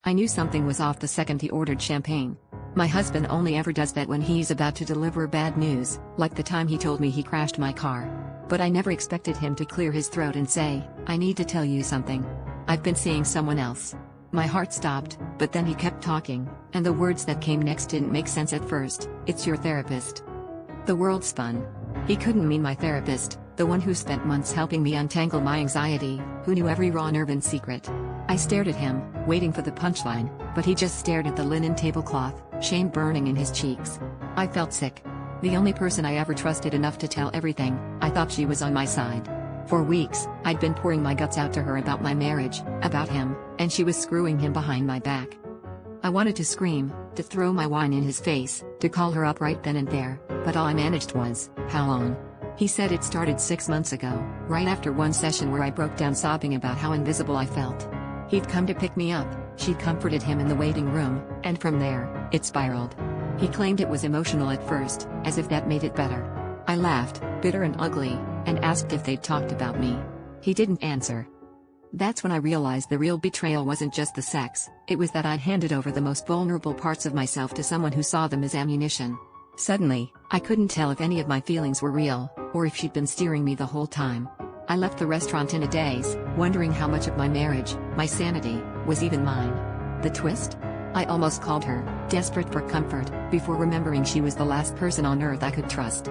I knew something was off the second he ordered champagne. My husband only ever does that when he's about to deliver bad news, like the time he told me he crashed my car. But I never expected him to clear his throat and say, "I need to tell you something. I've been seeing someone else." My heart stopped, but then he kept talking, and the words that came next didn't make sense at first. "It's your therapist." The world spun. He couldn't mean my therapist, the one who spent months helping me untangle my anxiety, who knew every raw nerve and secret. I stared at him, waiting for the punchline, but he just stared at the linen tablecloth, shame burning in his cheeks. I felt sick. The only person I ever trusted enough to tell everything, I thought she was on my side. For weeks, I'd been pouring my guts out to her about my marriage, about him, and she was screwing him behind my back. I wanted to scream, to throw my wine in his face, to call her up right then and there, but all I managed was, "How long?" He said it started 6 months ago, right after one session where I broke down sobbing about how invisible I felt. He'd come to pick me up, she'd comforted him in the waiting room, and from there, it spiraled. He claimed it was emotional at first, as if that made it better. I laughed, bitter and ugly, and asked if they'd talked about me. He didn't answer. That's when I realized the real betrayal wasn't just the sex, it was that I'd handed over the most vulnerable parts of myself to someone who saw them as ammunition. Suddenly, I couldn't tell if any of my feelings were real, or if she'd been steering me the whole time. I left the restaurant in a daze, wondering how much of my marriage, my sanity, was even mine. The twist? I almost called her, desperate for comfort, before remembering she was the last person on earth I could trust.